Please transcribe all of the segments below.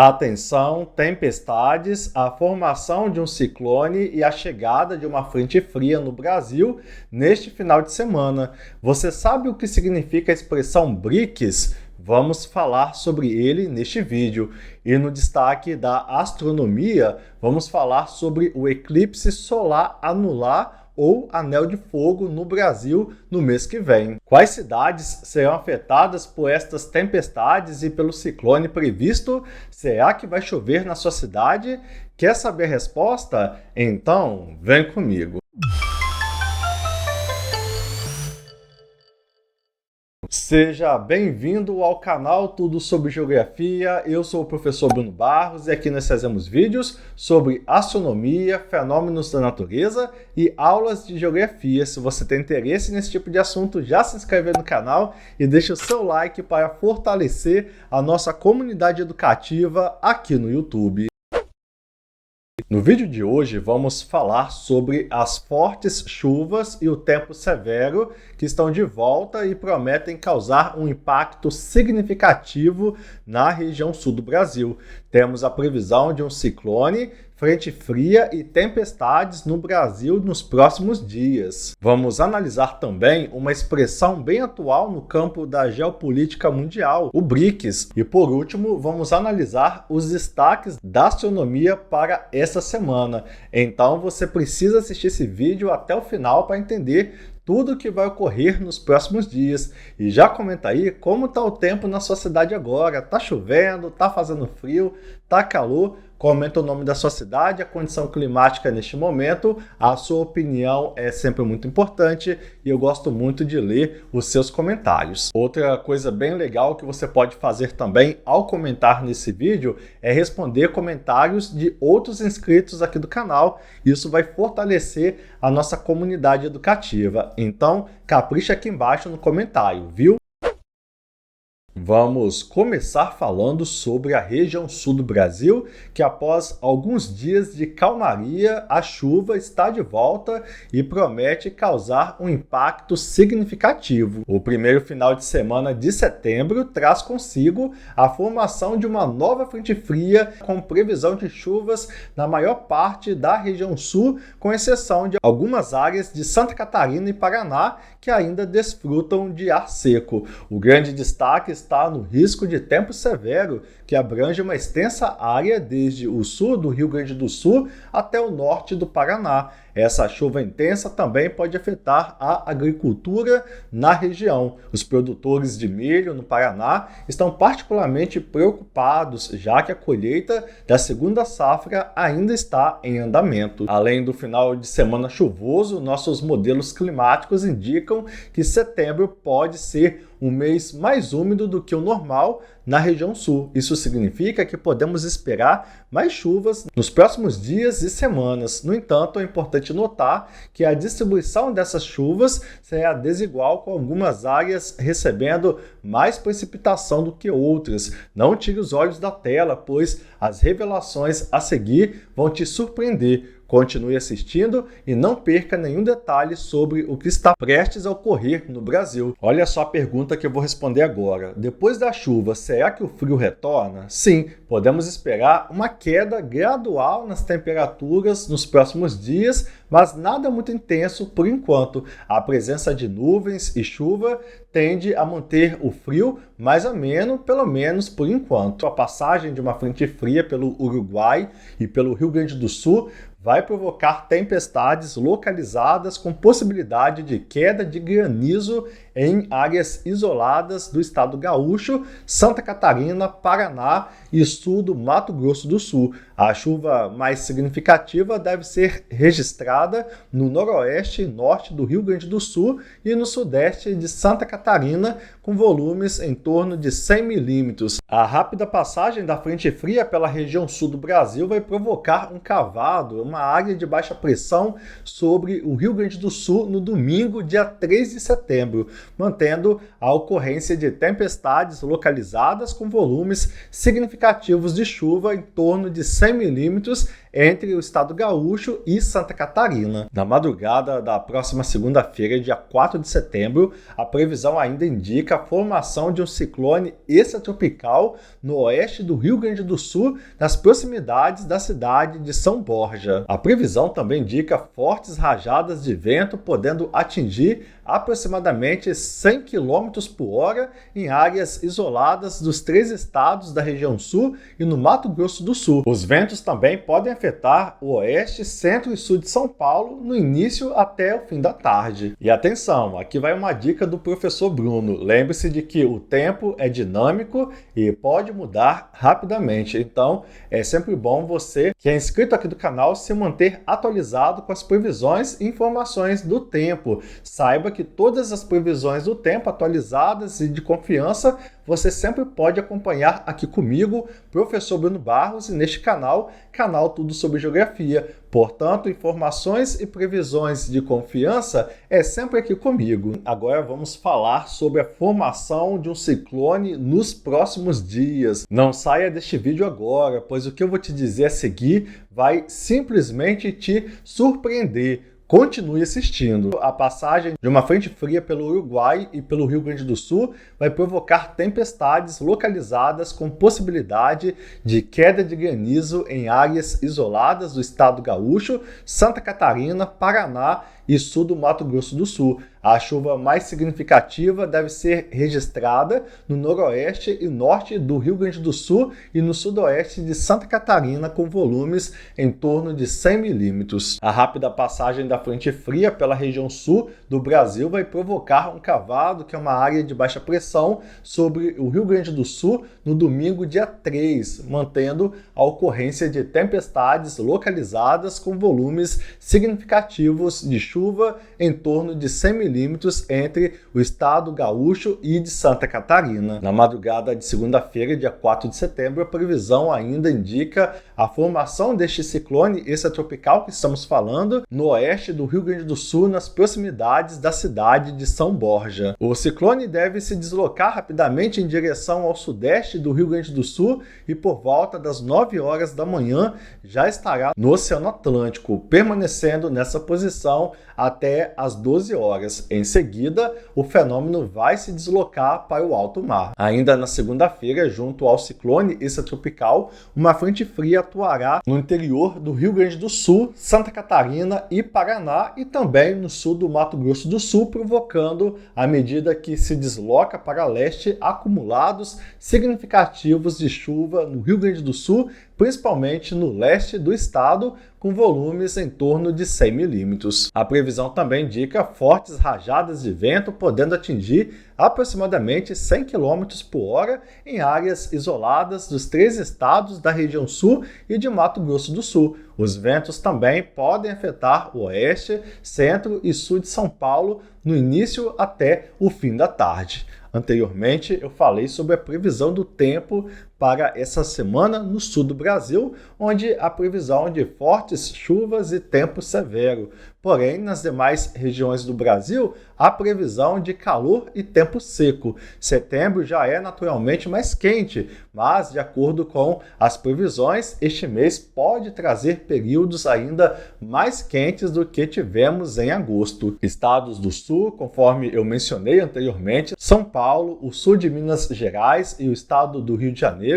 Atenção, tempestades, a formação de um ciclone e a chegada de uma frente fria no Brasil neste final de semana. Você sabe o que significa a expressão BRICS? Vamos falar sobre ele neste vídeo. E no destaque da astronomia, vamos falar sobre o eclipse solar anular ou anel de fogo no Brasil no mês que vem. Quais cidades serão afetadas por estas tempestades e pelo ciclone previsto? Será que vai chover na sua cidade? Quer saber a resposta? Então, vem comigo. Seja bem-vindo ao canal Tudo sobre Geografia. Eu sou o professor Bruno Barros e aqui nós fazemos vídeos sobre astronomia, fenômenos da natureza e aulas de geografia. Se você tem interesse nesse tipo de assunto, já se inscreve no canal e deixa o seu like para fortalecer a nossa comunidade educativa aqui no YouTube. No vídeo de hoje vamos falar sobre as fortes chuvas e o tempo severo que estão de volta e prometem causar um impacto significativo na região sul do Brasil. Temos a previsão de um ciclone, frente fria e tempestades no Brasil nos próximos dias. Vamos analisar também uma expressão bem atual no campo da geopolítica mundial, o BRICS. E por último, vamos analisar os destaques da astronomia para essa semana. Então você precisa assistir esse vídeo até o final para entender tudo o que vai ocorrer nos próximos dias. E já comenta aí como está o tempo na sua cidade agora. Está chovendo, está fazendo frio, está calor? Comenta o nome da sua cidade, a condição climática neste momento. A sua opinião é sempre muito importante e eu gosto muito de ler os seus comentários. Outra coisa bem legal que você pode fazer também ao comentar nesse vídeo é responder comentários de outros inscritos aqui do canal. Isso vai fortalecer a nossa comunidade educativa. Então, capricha aqui embaixo no comentário, viu? Vamos começar falando sobre a região sul do Brasil, que após alguns dias de calmaria, a chuva está de volta e promete causar um impacto significativo. O primeiro final de semana de setembro traz consigo a formação de uma nova frente fria com previsão de chuvas na maior parte da região sul, com exceção de algumas áreas de Santa Catarina e Paraná que ainda desfrutam de ar seco. O grande destaque está no risco de tempo severo, que abrange uma extensa área desde o sul do Rio Grande do Sul até o norte do Paraná. Essa chuva intensa também pode afetar a agricultura na região. Os produtores de milho no Paraná estão particularmente preocupados, já que a colheita da segunda safra ainda está em andamento. Além do final de semana chuvoso, nossos modelos climáticos indicam que setembro pode ser um mês mais úmido do que o normal na região sul. Isso significa que podemos esperar mais chuvas nos próximos dias e semanas. No entanto, é importante notar que a distribuição dessas chuvas será desigual, com algumas áreas recebendo mais precipitação do que outras. Não tire os olhos da tela, pois as revelações a seguir vão te surpreender. Continue assistindo e não perca nenhum detalhe sobre o que está prestes a ocorrer no Brasil. Olha só a pergunta que eu vou responder agora. Depois da chuva, será que o frio retorna? Sim, podemos esperar uma queda gradual nas temperaturas nos próximos dias, mas nada muito intenso por enquanto. A presença de nuvens e chuva tende a manter o frio mais ameno, pelo menos por enquanto. A passagem de uma frente fria pelo Uruguai e pelo Rio Grande do Sul vai provocar tempestades localizadas com possibilidade de queda de granizo em áreas isoladas do estado gaúcho, Santa Catarina, Paraná e sul do Mato Grosso do Sul. A chuva mais significativa deve ser registrada no noroeste e norte do Rio Grande do Sul e no sudeste de Santa Catarina, com volumes em torno de 100 milímetros. A rápida passagem da frente fria pela região sul do Brasil vai provocar um cavado, uma área de baixa pressão sobre o Rio Grande do Sul no domingo, dia 3 de setembro, mantendo a ocorrência de tempestades localizadas com volumes significativos de chuva em torno de 100 milímetros entre o estado gaúcho e Santa Catarina. Na madrugada da próxima segunda-feira, dia 4 de setembro, a previsão ainda indica a formação de um ciclone extratropical no oeste do Rio Grande do Sul, nas proximidades da cidade de São Borja. A previsão também indica fortes rajadas de vento, podendo atingir aproximadamente 100 km por hora em áreas isoladas dos 3 estados da região sul e no Mato Grosso do Sul. Os ventos também podem afetar o oeste, centro e sul de São Paulo no início até o fim da tarde. E atenção, aqui vai uma dica do professor Bruno. Lembre-se de que o tempo é dinâmico e pode mudar rapidamente. Então, é sempre bom você, que é inscrito aqui do canal, se manter atualizado com as previsões e informações do tempo. Saiba que todas as previsões do tempo atualizadas e de confiança você sempre pode acompanhar aqui comigo, professor Bruno Barros, e neste canal Tudo sobre Geografia. Portanto, informações e previsões de confiança é sempre aqui comigo. Agora vamos falar sobre a formação de um ciclone nos próximos dias. Não saia deste vídeo agora, pois o que eu vou te dizer a seguir vai simplesmente te surpreender. Continue assistindo. A passagem de uma frente fria pelo Uruguai e pelo Rio Grande do Sul vai provocar tempestades localizadas com possibilidade de queda de granizo em áreas isoladas do estado gaúcho, Santa Catarina, Paraná e sul do Mato Grosso do Sul. A chuva mais significativa deve ser registrada no noroeste e norte do Rio Grande do Sul e no sudoeste de Santa Catarina, com volumes em torno de 100 milímetros. A rápida passagem da frente fria pela região sul do Brasil vai provocar um cavado, que é uma área de baixa pressão, sobre o Rio Grande do Sul no domingo, dia 3, mantendo a ocorrência de tempestades localizadas com volumes significativos de chuva em torno de 100 milímetros entre o estado gaúcho e de Santa Catarina. Na madrugada de segunda-feira, dia 4 de setembro, a previsão ainda indica a formação deste ciclone extratropical que estamos falando no oeste do Rio Grande do Sul, nas proximidades da cidade de São Borja. O ciclone deve se deslocar rapidamente em direção ao sudeste do Rio Grande do Sul e por volta das 9 horas da manhã já estará no Oceano Atlântico, permanecendo nessa posição até as 12 horas. Em seguida, o fenômeno vai se deslocar para o alto mar. Ainda na segunda-feira, junto ao ciclone extratropical, uma frente fria atuará no interior do Rio Grande do Sul, Santa Catarina e Paraná e também no sul do Mato Grosso do Sul, provocando, à medida que se desloca para leste, acumulados significativos de chuva no Rio Grande do Sul, principalmente no leste do estado, com volumes em torno de 100 milímetros. A previsão também indica fortes rajadas de vento, podendo atingir aproximadamente 100 km por hora em áreas isoladas dos 3 estados da região sul e de Mato Grosso do Sul. Os ventos também podem afetar o oeste, centro e sul de São Paulo no início até o fim da tarde. Anteriormente, eu falei sobre a previsão do tempo para essa semana no sul do Brasil, onde há previsão de fortes chuvas e tempo severo. Porém, nas demais regiões do Brasil, há previsão de calor e tempo seco. Setembro já é naturalmente mais quente, mas, de acordo com as previsões, este mês pode trazer períodos ainda mais quentes do que tivemos em agosto. Estados do sul, conforme eu mencionei anteriormente, São Paulo, o sul de Minas Gerais e o estado do Rio de Janeiro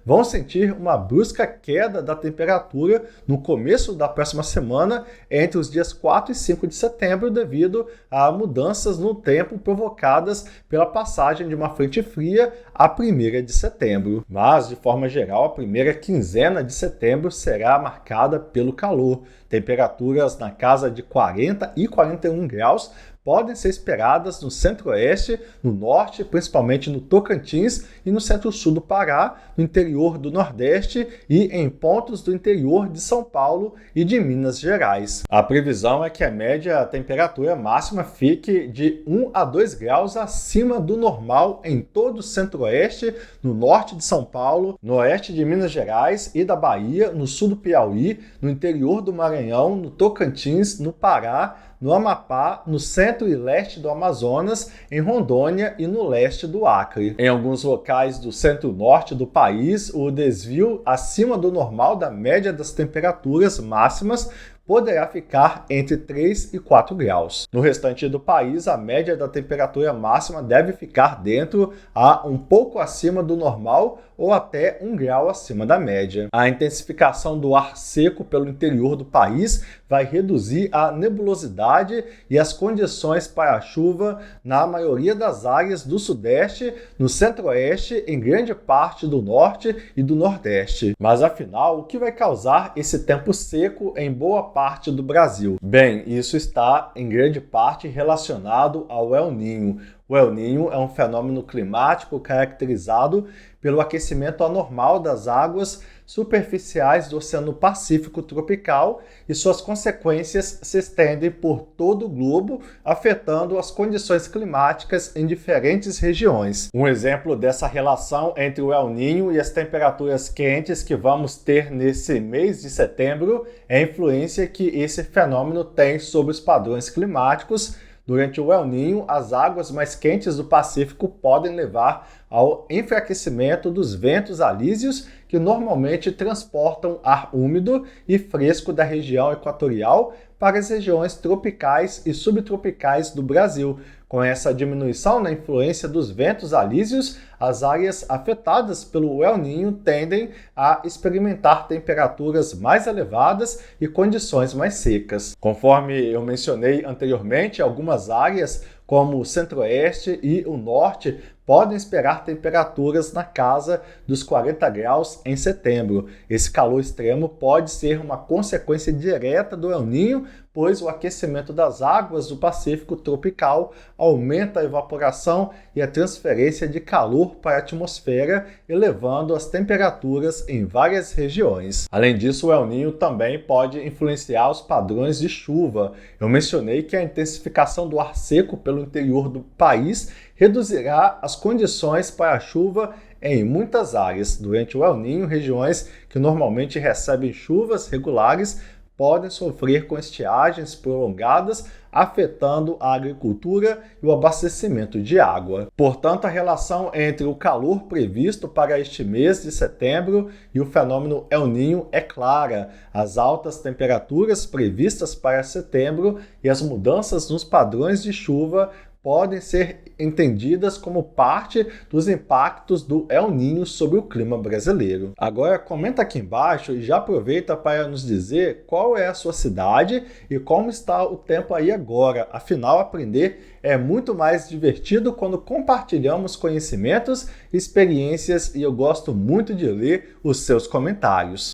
vão sentir uma brusca queda da temperatura no começo da próxima semana, entre os dias 4 e 5 de setembro, devido a mudanças no tempo provocadas pela passagem de uma frente fria a 1ª de setembro. Mas, de forma geral, a primeira quinzena de setembro será marcada pelo calor. Temperaturas na casa de 40 e 41 graus podem ser esperadas no centro-oeste, no norte, principalmente no Tocantins e no centro-sul do Pará, no interior do Nordeste e em pontos do interior de São Paulo e de Minas Gerais. A previsão é que a média temperatura máxima fique de 1 a 2 graus acima do normal em todo o centro-oeste, no norte de São Paulo, no oeste de Minas Gerais e da Bahia, no sul do Piauí, no interior do Maranhão, no Tocantins, no Pará, no Amapá, no centro e leste do Amazonas, em Rondônia e no leste do Acre. Em alguns locais do centro-norte do país, o desvio acima do normal da média das temperaturas máximas poderá ficar entre 3 e 4 graus. No restante do país, a média da temperatura máxima deve ficar dentro a um pouco acima do normal ou até 1 grau acima da média. A intensificação do ar seco pelo interior do país vai reduzir a nebulosidade e as condições para a chuva na maioria das áreas do sudeste, no centro-oeste, em grande parte do norte e do nordeste. Mas afinal, o que vai causar esse tempo seco em boa parte do Brasil? Bem, isso está em grande parte relacionado ao El Niño. O El Niño é um fenômeno climático caracterizado pelo aquecimento anormal das águas superficiais do Oceano Pacífico tropical e suas consequências se estendem por todo o globo, afetando as condições climáticas em diferentes regiões. Um exemplo dessa relação entre o El Niño e as temperaturas quentes que vamos ter nesse mês de setembro é a influência que esse fenômeno tem sobre os padrões climáticos. Durante o El Niño, as águas mais quentes do Pacífico podem levar ao enfraquecimento dos ventos alísios, que normalmente transportam ar úmido e fresco da região equatorial para as regiões tropicais e subtropicais do Brasil. Com essa diminuição na influência dos ventos alísios, as áreas afetadas pelo El Niño tendem a experimentar temperaturas mais elevadas e condições mais secas. Conforme eu mencionei anteriormente, algumas áreas, como o centro-oeste e o norte, podem esperar temperaturas na casa dos 40 graus em setembro. Esse calor extremo pode ser uma consequência direta do El Niño, pois o aquecimento das águas do Pacífico tropical aumenta a evaporação e a transferência de calor para a atmosfera, elevando as temperaturas em várias regiões. Além disso, o El Niño também pode influenciar os padrões de chuva. Eu mencionei que a intensificação do ar seco pelo interior do país reduzirá as condições para a chuva em muitas áreas. Durante o El Niño, regiões que normalmente recebem chuvas regulares podem sofrer com estiagens prolongadas, afetando a agricultura e o abastecimento de água. Portanto, a relação entre o calor previsto para este mês de setembro e o fenômeno El Niño é clara. As altas temperaturas previstas para setembro e as mudanças nos padrões de chuva podem ser entendidas como parte dos impactos do El Niño sobre o clima brasileiro. Agora comenta aqui embaixo e já aproveita para nos dizer qual é a sua cidade e como está o tempo aí agora. Afinal, aprender é muito mais divertido quando compartilhamos conhecimentos e experiências e eu gosto muito de ler os seus comentários.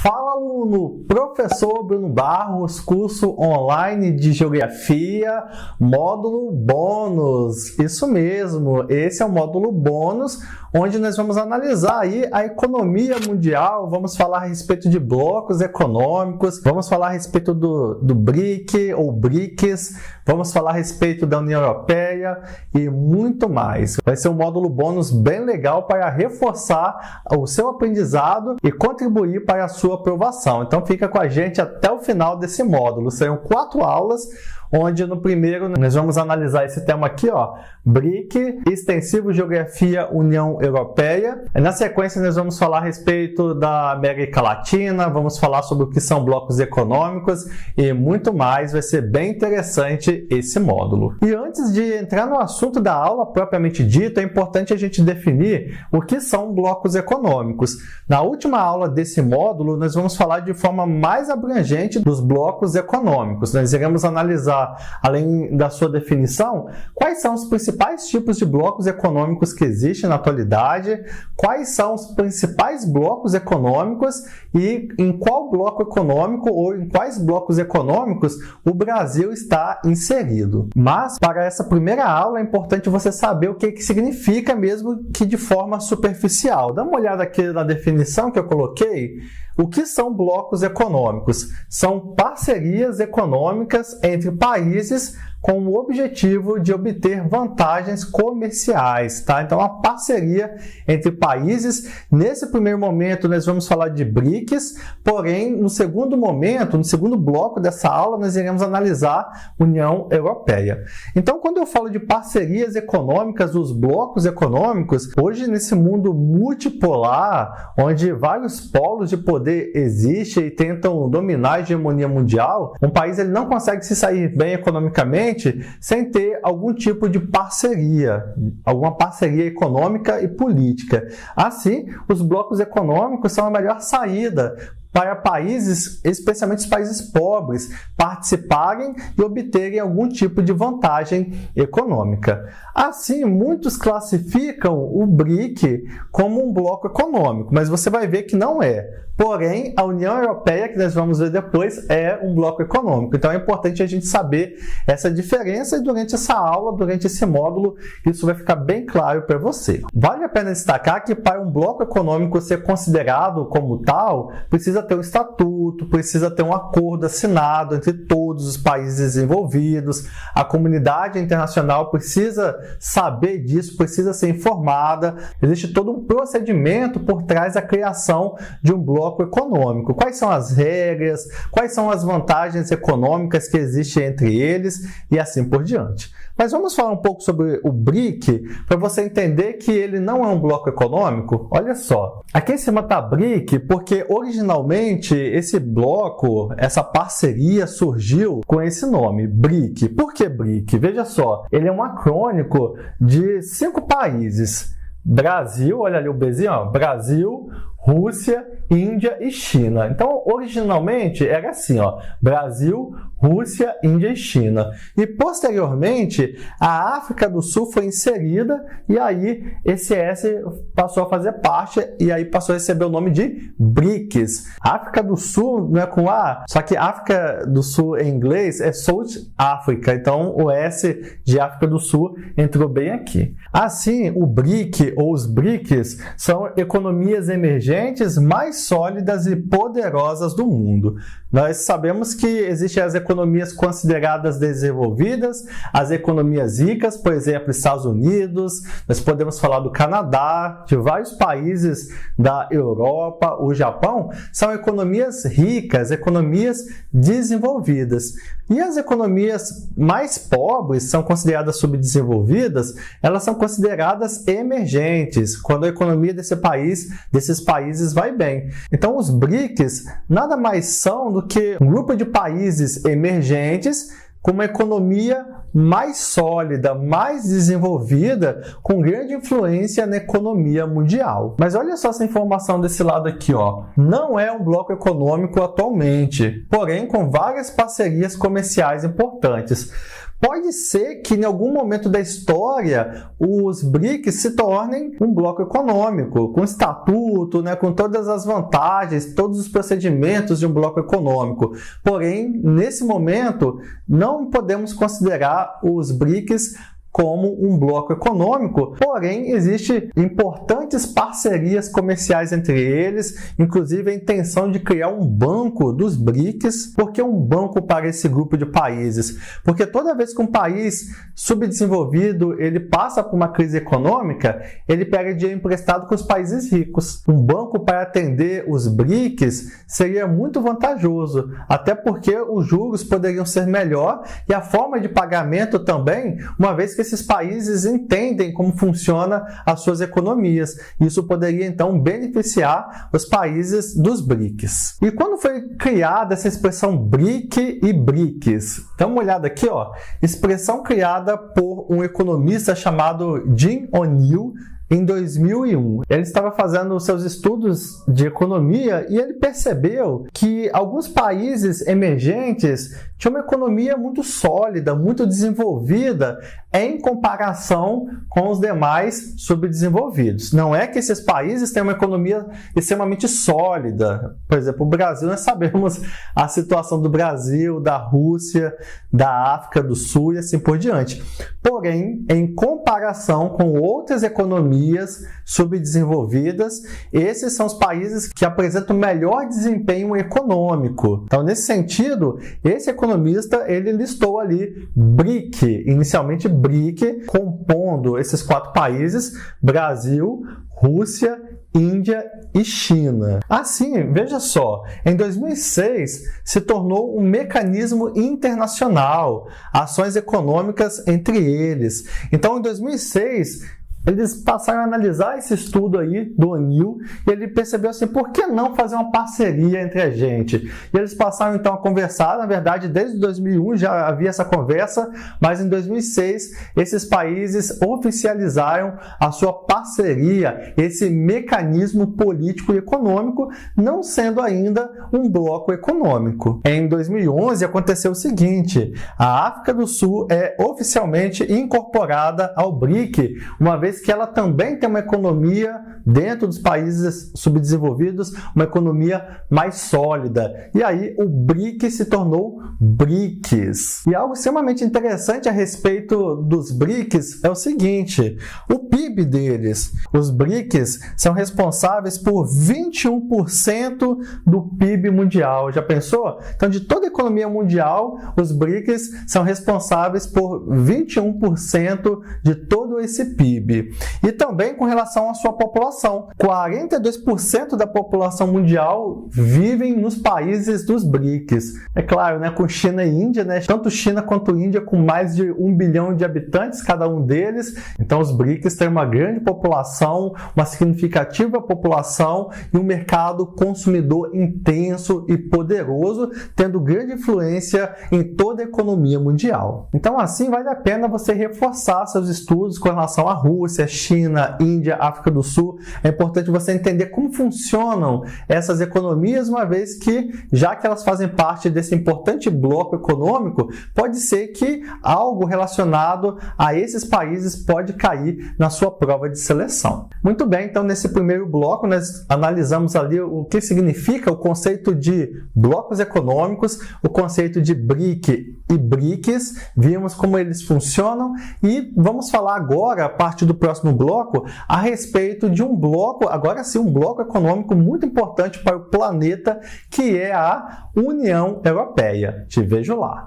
Fala, aluno! Professor Bruno Barros, curso online de Geografia, módulo bônus. Isso mesmo, esse é o módulo bônus, onde nós vamos analisar aí a economia mundial, vamos falar a respeito de blocos econômicos, vamos falar a respeito do BRIC ou BRICS, vamos falar a respeito da União Europeia e muito mais. Vai ser um módulo bônus bem legal para reforçar o seu aprendizado e contribuir para a sua aprovação. Então fica com a gente até o final desse módulo. Serão 4 aulas, onde no primeiro nós vamos analisar esse tema aqui, ó, BRIC, Extensivo Geografia União Europeia. Na sequência nós vamos falar a respeito da América Latina, vamos falar sobre o que são blocos econômicos e muito mais. Vai ser bem interessante esse módulo. E antes de entrar no assunto da aula propriamente dito, é importante a gente definir o que são blocos econômicos. Na última aula desse módulo, nós vamos falar de forma mais abrangente dos blocos econômicos. Nós iremos analisar, além da sua definição, quais são os principais tipos de blocos econômicos que existem na atualidade, quais são os principais blocos econômicos e em qual bloco econômico ou em quais blocos econômicos o Brasil está inserido. Mas, para essa primeira aula, é importante você saber o que significa, mesmo que de forma superficial. Dá uma olhada aqui na definição que eu coloquei. O que são blocos econômicos? São parcerias econômicas entre países com o objetivo de obter vantagens comerciais, tá? Então, uma parceria entre países. Nesse primeiro momento, nós vamos falar de BRICS, porém, no segundo momento, no segundo bloco dessa aula, nós iremos analisar a União Europeia. Então, quando eu falo de parcerias econômicas, os blocos econômicos, hoje nesse mundo multipolar, onde vários polos de poder existem e tentam dominar a hegemonia mundial, um país ele não consegue se sair bem economicamente sem ter algum tipo de parceria, alguma parceria econômica e política. Assim, os blocos econômicos são a melhor saída para países, especialmente os países pobres, participarem e obterem algum tipo de vantagem econômica. Assim, muitos classificam o BRIC como um bloco econômico, mas você vai ver que não é. Porém, a União Europeia, que nós vamos ver depois, é um bloco econômico. Então, é importante a gente saber essa diferença e durante essa aula, durante esse módulo, isso vai ficar bem claro para você. Vale a pena destacar que para um bloco econômico ser considerado como tal, precisa ter um estatuto, precisa ter um acordo assinado entre todos os países envolvidos, a comunidade internacional precisa saber disso, precisa ser informada, existe todo um procedimento por trás da criação de um bloco econômico. Quais são as regras, quais são as vantagens econômicas que existem entre eles e assim por diante. Mas vamos falar um pouco sobre o BRIC para você entender que ele não é um bloco econômico. Olha só, aqui em cima está BRIC porque originalmente esse bloco, essa parceria surgiu com esse nome, BRIC. Por que BRIC? Veja só, ele é um acrônico de 5 países. Brasil, olha ali o Bzinho, ó, Brasil, Rússia, Índia e China. Então, originalmente era assim, ó, Brasil, Rússia, Índia e China. E posteriormente, a África do Sul foi inserida e aí esse S passou a fazer parte e aí passou a receber o nome de BRICS. África do Sul não é com A, só que África do Sul em inglês é South Africa. Então, o S de África do Sul entrou bem aqui. Assim, o BRIC ou os BRICS são economias emergentes mais sólidas e poderosas do mundo. Nós sabemos que existem as economias consideradas desenvolvidas, as economias ricas, por exemplo, Estados Unidos, nós podemos falar do Canadá, de vários países da Europa, o Japão, são economias ricas, economias desenvolvidas. E as economias mais pobres são consideradas subdesenvolvidas, elas são consideradas emergentes, quando a economia desses países vai bem. Então, os BRICS nada mais são do que um grupo de países emergentes com uma economia mais sólida, mais desenvolvida, com grande influência na economia mundial. Mas olha só essa informação desse lado aqui, ó. Não é um bloco econômico atualmente, porém com várias parcerias comerciais importantes. Pode ser que em algum momento da história os BRICS se tornem um bloco econômico, com estatuto, né, com todas as vantagens, todos os procedimentos de um bloco econômico. Porém, nesse momento, não podemos considerar os BRICS como um bloco econômico, porém existem importantes parcerias comerciais entre eles, inclusive a intenção de criar um banco dos BRICS. Por que um banco para esse grupo de países? Porque toda vez que um país subdesenvolvido ele passa por uma crise econômica, ele pega dinheiro emprestado com os países ricos. Um banco para atender os BRICS seria muito vantajoso, até porque os juros poderiam ser melhor e a forma de pagamento também, uma vez que esses países entendem como funciona as suas economias. Isso poderia, então, beneficiar os países dos BRICS. E quando foi criada essa expressão BRIC e BRICS? Dá uma olhada aqui, ó. Expressão criada por um economista chamado Jim O'Neill, em 2001. Ele estava fazendo seus estudos de economia e ele percebeu que alguns países emergentes tinham uma economia muito sólida, muito desenvolvida, em comparação com os demais subdesenvolvidos. Não é que esses países têm uma economia extremamente sólida. Por exemplo, o Brasil, nós sabemos a situação do Brasil, da Rússia, da África do Sul e assim por diante. Porém, em comparação com outras economias subdesenvolvidas, esses são os países que apresentam melhor desempenho econômico. Então, nesse sentido, esse economista ele listou ali BRIC, inicialmente BRIC, compondo esses 4 países: Brasil, Rússia, Índia e China. Assim, veja só, em 2006 se tornou um mecanismo internacional, ações econômicas entre eles. Então, em 2006, eles passaram a analisar esse estudo aí do O'Neill e ele percebeu assim, por que não fazer uma parceria entre a gente? E eles passaram então a conversar, na verdade desde 2001 já havia essa conversa, mas em 2006 esses países oficializaram a sua parceria, esse mecanismo político e econômico, não sendo ainda um bloco econômico. Em 2011 aconteceu o seguinte, a África do Sul é oficialmente incorporada ao BRIC, uma vez que ela também tem uma economia dentro dos países subdesenvolvidos, uma economia mais sólida. E aí o BRIC se tornou BRICS. E algo extremamente interessante a respeito dos BRICS é o seguinte, o PIB deles, os BRICS são responsáveis por 21% do PIB mundial. Já pensou? Então, de toda a economia mundial, os BRICS são responsáveis por 21% de todo esse PIB. E também com relação à sua população. 42% da população mundial vivem nos países dos BRICS. É claro, né, com China e Índia, né, tanto China quanto Índia com mais de 1 bilhão de habitantes, cada um deles. Então os BRICS têm uma grande população, uma significativa população e um mercado consumidor intenso e poderoso, tendo grande influência em toda a economia mundial. Então assim vale a pena você reforçar seus estudos com relação à Rússia, China, Índia, África do Sul. É importante você entender como funcionam essas economias, uma vez que, já que elas fazem parte desse importante bloco econômico, pode ser que algo relacionado a esses países pode cair na sua prova de seleção. Muito bem, então nesse primeiro bloco nós analisamos ali o que significa o conceito de blocos econômicos, o conceito de BRIC e BRICS, vimos como eles funcionam e vamos falar agora, a partir do próximo bloco, a respeito de um bloco, agora sim, um bloco econômico muito importante para o planeta, que é a União Europeia. Te vejo lá.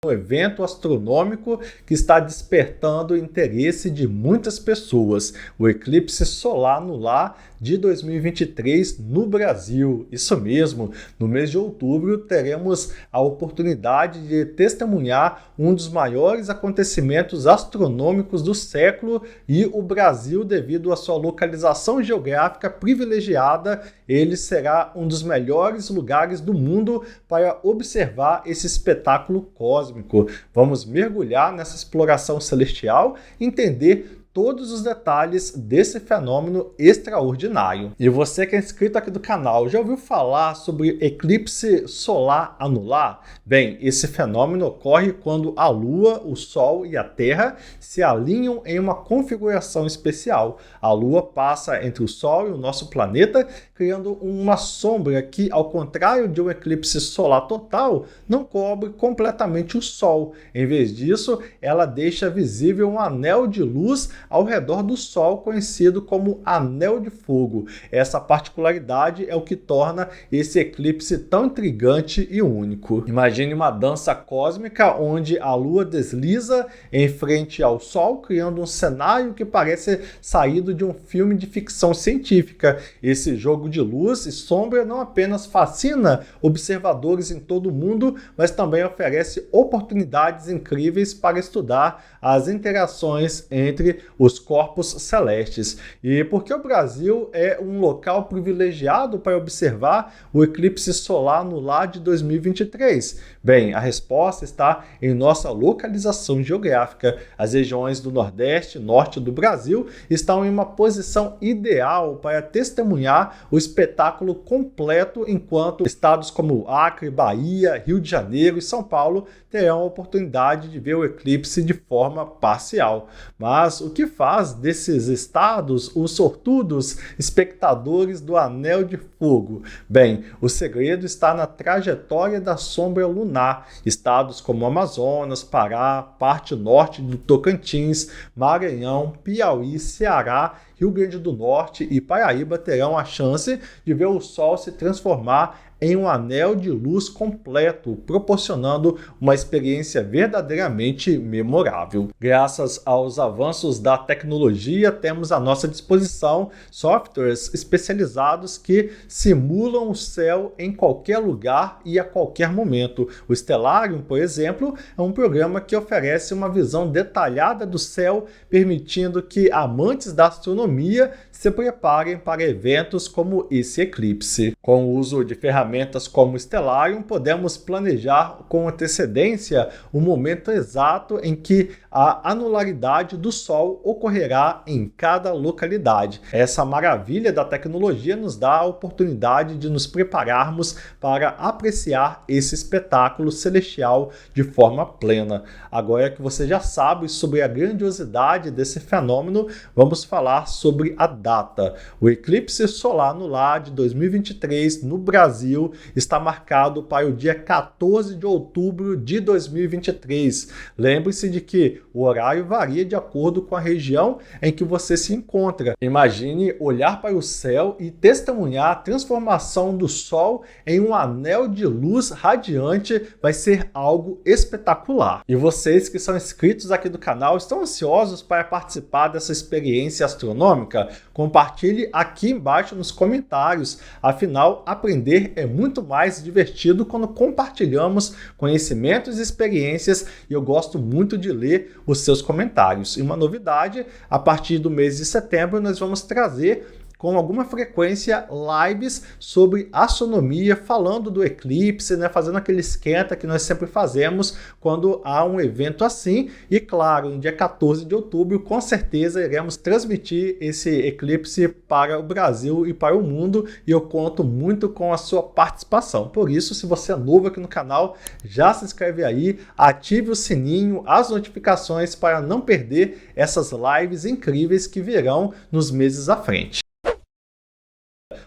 Um evento astronômico que está despertando o interesse de muitas pessoas, o eclipse solar anular de 2023 no Brasil. Isso mesmo, no mês de outubro teremos a oportunidade de testemunhar um dos maiores acontecimentos astronômicos do século e o Brasil, devido à sua localização geográfica privilegiada, ele será um dos melhores lugares do mundo para observar esse espetáculo cósmico. Vamos mergulhar nessa exploração celestial e entender todos os detalhes desse fenômeno extraordinário. E você que é inscrito aqui do canal, já ouviu falar sobre eclipse solar anular? Bem, esse fenômeno ocorre quando a Lua, o Sol e a Terra se alinham em uma configuração especial. A Lua passa entre o Sol e o nosso planeta, criando uma sombra que, ao contrário de um eclipse solar total, não cobre completamente o Sol. Em vez disso, ela deixa visível um anel de luz ao redor do Sol, conhecido como anel de fogo. Essa particularidade é o que torna esse eclipse tão intrigante e único. Imagine uma dança cósmica onde a Lua desliza em frente ao Sol, criando um cenário que parece saído de um filme de ficção científica. Esse jogo de luz e sombra não apenas fascina observadores em todo o mundo, mas também oferece oportunidades incríveis para estudar as interações entre os corpos celestes. E por que o Brasil é um local privilegiado para observar o eclipse solar no lar de 2023? Bem, a resposta está em nossa localização geográfica. As regiões do Nordeste e Norte do Brasil estão em uma posição ideal para testemunhar o espetáculo completo, enquanto estados como Acre, Bahia, Rio de Janeiro e São Paulo terão a oportunidade de ver o eclipse de forma parcial. Mas o que faz desses estados os sortudos espectadores do Anel de Fogo? Bem, o segredo está na trajetória da sombra lunar. Estados como Amazonas, Pará, parte norte do Tocantins, Maranhão, Piauí, Ceará, Rio Grande do Norte e Paraíba terão a chance de ver o Sol se transformar em um anel de luz completo, proporcionando uma experiência verdadeiramente memorável. Graças aos avanços da tecnologia, temos à nossa disposição softwares especializados que simulam o céu em qualquer lugar e a qualquer momento. O Stellarium, por exemplo, é um programa que oferece uma visão detalhada do céu, permitindo que amantes da astronomia se preparem para eventos como esse eclipse. Com o uso de ferramentas como o Stellarium, podemos planejar com antecedência o momento exato em que a anularidade do Sol ocorrerá em cada localidade. Essa maravilha da tecnologia nos dá a oportunidade de nos prepararmos para apreciar esse espetáculo celestial de forma plena. Agora que você já sabe sobre a grandiosidade desse fenômeno, vamos falar sobre a data. O eclipse solar anular de 2023 no Brasil está marcado para o dia 14 de outubro de 2023. Lembre-se de que o horário varia de acordo com a região em que você se encontra. Imagine olhar para o céu e testemunhar a transformação do Sol em um anel de luz radiante. Vai ser algo espetacular. E vocês que são inscritos aqui do canal estão ansiosos para participar dessa experiência astronômica? Compartilhe aqui embaixo nos comentários. Afinal, aprender é muito mais divertido quando compartilhamos conhecimentos e experiências, e eu gosto muito de ler os seus comentários. E uma novidade, a partir do mês de setembro nós vamos trazer com alguma frequência lives sobre astronomia, falando do eclipse, fazendo aquele esquenta que nós sempre fazemos quando há um evento assim. E claro, no dia 14 de outubro, com certeza iremos transmitir esse eclipse para o Brasil e para o mundo, e eu conto muito com a sua participação. Por isso, se você é novo aqui no canal, já se inscreve aí, ative o sininho, as notificações para não perder essas lives incríveis que virão nos meses à frente.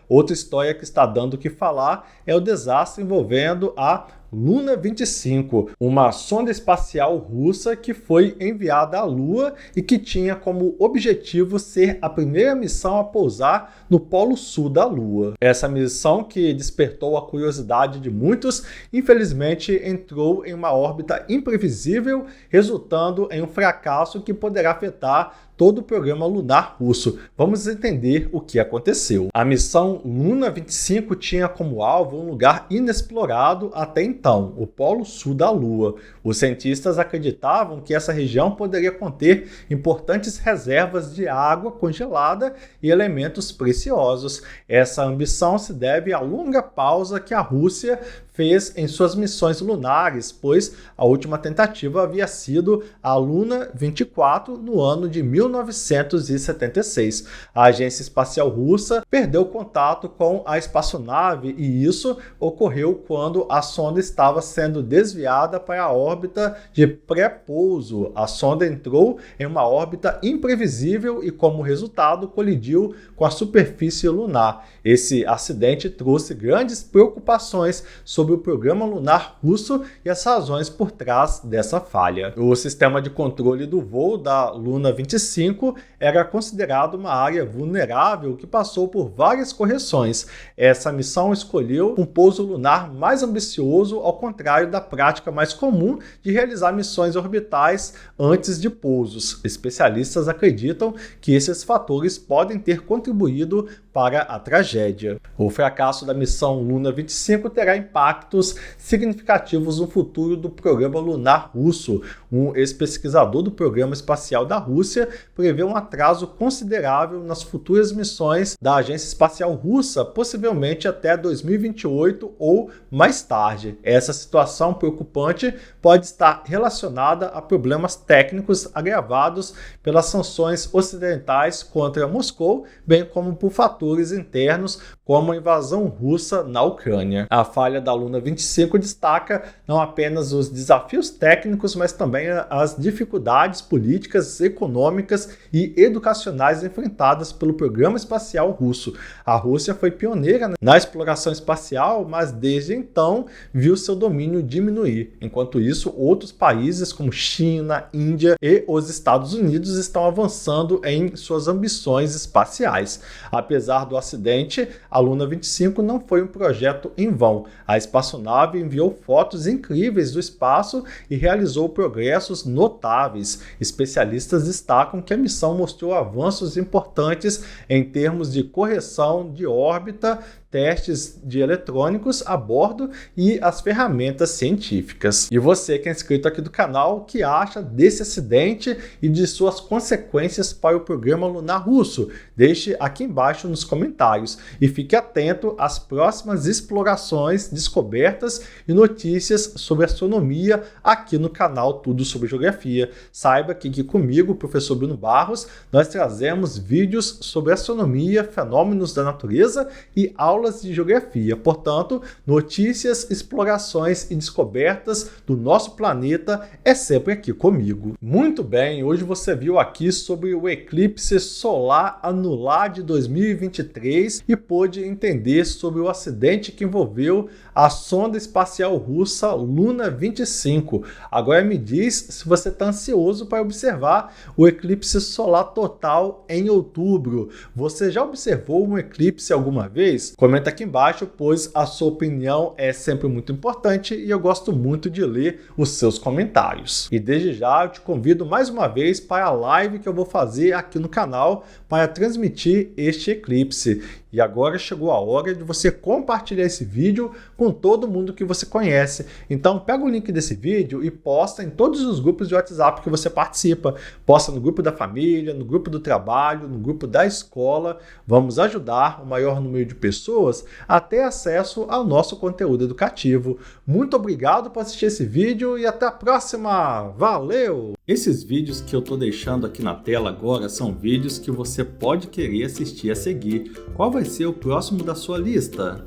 Outra história que está dando o que falar é o desastre envolvendo a Luna 25, uma sonda espacial russa que foi enviada à Lua e que tinha como objetivo ser a primeira missão a pousar no Polo Sul da Lua. Essa missão, que despertou a curiosidade de muitos, infelizmente entrou em uma órbita imprevisível, resultando em um fracasso que poderá afetar todo o programa lunar russo. Vamos entender o que aconteceu. A missão Luna 25 tinha como alvo um lugar inexplorado até então, o Polo Sul da Lua. Os cientistas acreditavam que essa região poderia conter importantes reservas de água congelada e elementos preciosos. Essa ambição se deve à longa pausa que a Rússia fez em suas missões lunares, pois a última tentativa havia sido a Luna 24 no ano de 1976. A Agência Espacial Russa perdeu contato com a espaçonave, e isso ocorreu quando a sonda estava sendo desviada para a órbita de pré-pouso. A sonda entrou em uma órbita imprevisível e, como resultado, colidiu com a superfície lunar. Esse acidente trouxe grandes preocupações sobre o programa lunar russo e as razões por trás dessa falha. O sistema de controle do voo da Luna 25 era considerado uma área vulnerável que passou por várias correções. Essa missão escolheu um pouso lunar mais ambicioso, ao contrário da prática mais comum de realizar missões orbitais antes de pousos. Especialistas acreditam que esses fatores podem ter contribuído para a tragédia. O fracasso da missão Luna 25 terá impacto impactos significativos no futuro do programa lunar russo. Um ex-pesquisador do programa espacial da Rússia prevê um atraso considerável nas futuras missões da Agência Espacial Russa, possivelmente até 2028 ou mais tarde. Essa situação preocupante pode estar relacionada a problemas técnicos agravados pelas sanções ocidentais contra Moscou, bem como por fatores internos como a invasão russa na Ucrânia. A falha da Luna 25 destaca não apenas os desafios técnicos, mas também as dificuldades políticas, econômicas e educacionais enfrentadas pelo programa espacial russo. A Rússia foi pioneira na exploração espacial, mas desde então viu seu domínio diminuir. Enquanto isso, outros países como China, Índia e os Estados Unidos estão avançando em suas ambições espaciais. Apesar do acidente, a Luna 25 não foi um projeto em vão. A espaçonave enviou fotos incríveis do espaço e realizou progressos notáveis. Especialistas destacam que a missão mostrou avanços importantes em termos de correção de órbita, testes de eletrônicos a bordo e as ferramentas científicas. E você que é inscrito aqui do canal, o que acha desse acidente e de suas consequências para o programa lunar russo? Deixe aqui embaixo nos comentários e fique atento às próximas explorações, descobertas e notícias sobre astronomia aqui no canal Tudo Sobre Geografia. Saiba que aqui comigo, professor Bruno Barros, nós trazemos vídeos sobre astronomia, fenômenos da natureza e aulas de geografia. Portanto, notícias, explorações e descobertas do nosso planeta é sempre aqui comigo. Muito bem, hoje você viu aqui sobre o eclipse solar anular de 2023 e pôde entender sobre o acidente que envolveu a sonda espacial russa Luna 25. Agora me diz se você está ansioso para observar o eclipse solar total em outubro. Você já observou um eclipse alguma vez? Comenta aqui embaixo, pois a sua opinião é sempre muito importante e eu gosto muito de ler os seus comentários. E desde já eu te convido mais uma vez para a live que eu vou fazer aqui no canal para transmitir este eclipse. E agora chegou a hora de você compartilhar esse vídeo com todo mundo que você conhece. Então pega o link desse vídeo e posta em todos os grupos de WhatsApp que você participa. Posta no grupo da família, no grupo do trabalho, no grupo da escola. Vamos ajudar o maior número de pessoas a ter acesso ao nosso conteúdo educativo. Muito obrigado por assistir esse vídeo e até a próxima. Valeu! Esses vídeos que eu estou deixando aqui na tela agora são vídeos que você pode querer assistir a seguir. Qual vai ser o próximo da sua lista?